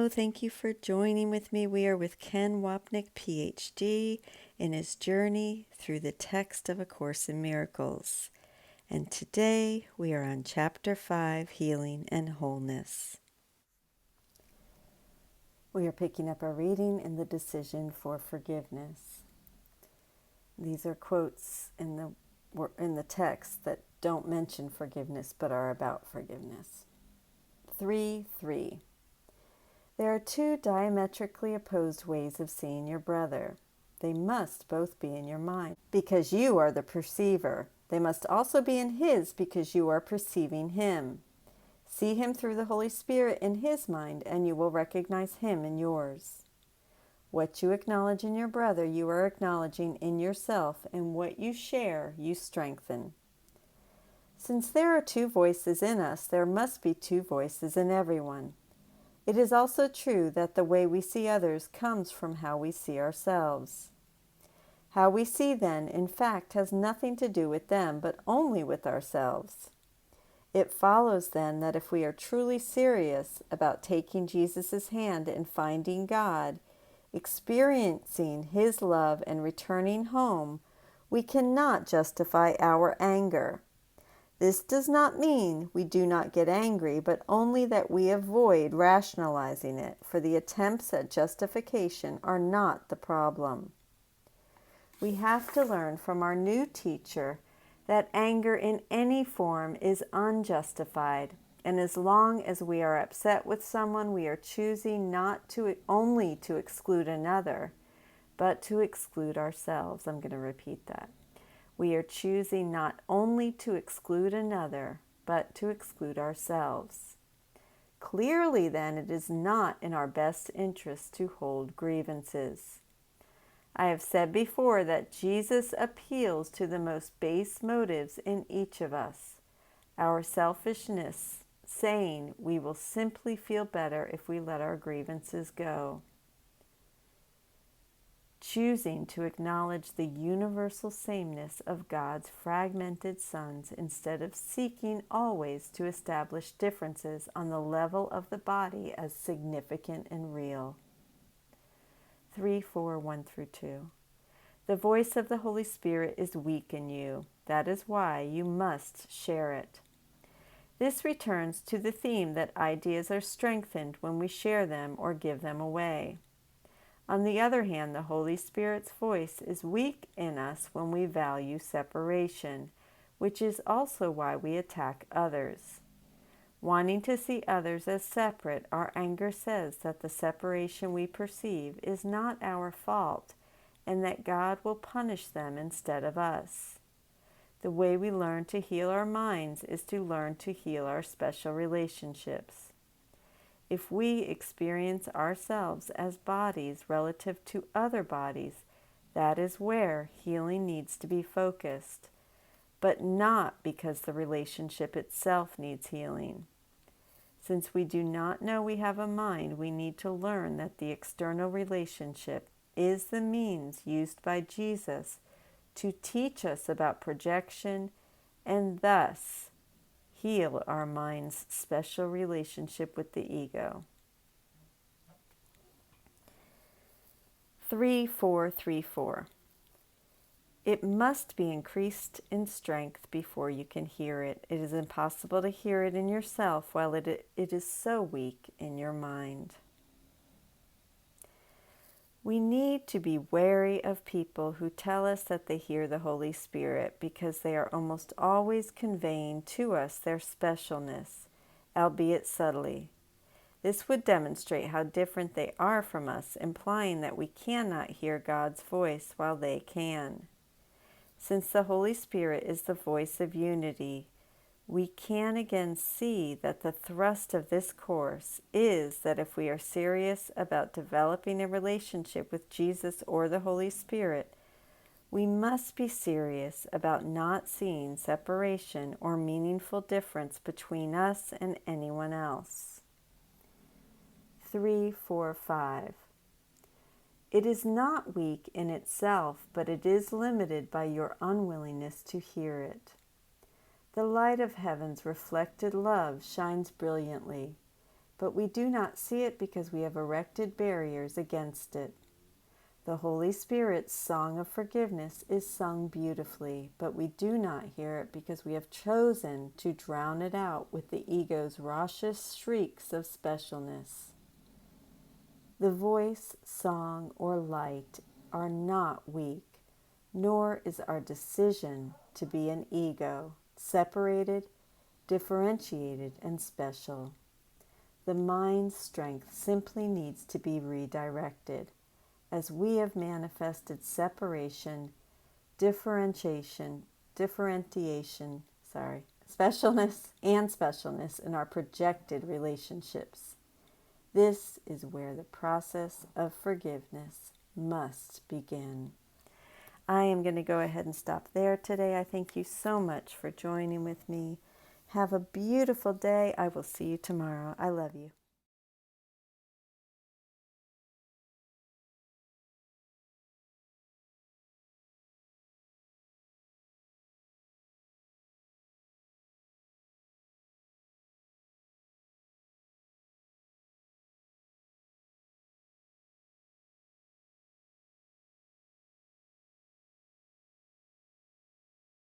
thank you for joining with me. We are with Ken Wapnick, PhD, in his journey through the text of A Course in Miracles. And today we are on Chapter 5, Healing and Wholeness. We are picking up our reading in the Decision for Forgiveness. These are quotes in the text that don't mention forgiveness but are about forgiveness. 3:3. There are two diametrically opposed ways of seeing your brother. They must both be in your mind, because you are the perceiver. They must also be in his, because you are perceiving him. See him through the Holy Spirit in his mind, and you will recognize him in yours. What you acknowledge in your brother, you are acknowledging in yourself, and what you share, you strengthen. Since there are two voices in us, there must be two voices in everyone. It is also true that the way we see others comes from how we see ourselves. How we see then, in fact, has nothing to do with them, but only with ourselves. It follows then that if we are truly serious about taking Jesus' hand and finding God, experiencing His love and returning home, we cannot justify our anger. This does not mean we do not get angry, but only that we avoid rationalizing it, for the attempts at justification are not the problem. We have to learn from our new teacher that anger in any form is unjustified, and as long as we are upset with someone, we are choosing not to only to exclude another, but to exclude ourselves. I'm going to repeat that. We are choosing not only to exclude another, but to exclude ourselves. Clearly, then, it is not in our best interest to hold grievances. I have said before that Jesus appeals to the most base motives in each of us. Our selfishness, saying we will simply feel better if we let our grievances go. Choosing to acknowledge the universal sameness of God's fragmented sons instead of seeking always to establish differences on the level of the body as significant and real. 3:4:1-2. The voice of the Holy Spirit is weak in you. That is why you must share it. This returns to the theme that ideas are strengthened when we share them or give them away. On the other hand, the Holy Spirit's voice is weak in us when we value separation, which is also why we attack others. Wanting to see others as separate, our anger says that the separation we perceive is not our fault and that God will punish them instead of us. The way we learn to heal our minds is to learn to heal our special relationships. If we experience ourselves as bodies relative to other bodies, that is where healing needs to be focused, but not because the relationship itself needs healing. Since we do not know we have a mind, we need to learn that the external relationship is the means used by Jesus to teach us about projection and thus heal our mind's special relationship with the ego. 3:4:3:4. It must be increased in strength before you can hear it. It is impossible to hear it in yourself while it is so weak in your mind. We need to be wary of people who tell us that they hear the Holy Spirit because they are almost always conveying to us their specialness, albeit subtly. This would demonstrate how different they are from us, implying that we cannot hear God's voice while they can. Since the Holy Spirit is the voice of unity, we can again see that the thrust of this course is that if we are serious about developing a relationship with Jesus or the Holy Spirit, we must be serious about not seeing separation or meaningful difference between us and anyone else. 3:4:5. It is not weak in itself, but it is limited by your unwillingness to hear it. The light of heaven's reflected love shines brilliantly. but we do not see it because we have erected barriers against it. The Holy Spirit's song of forgiveness is sung beautifully, but we do not hear it because we have chosen to drown it out with the ego's raucous shrieks of specialness. The voice, song, or light are not weak, nor is our decision to be an ego, separated, differentiated, and special. The mind's strength simply needs to be redirected, as we have manifested separation, differentiation, specialness and specialness in our projected relationships. This is where the process of forgiveness must begin. I am going to go ahead and stop there today. I thank you so much for joining with me. Have a beautiful day. I will see you tomorrow. I love you.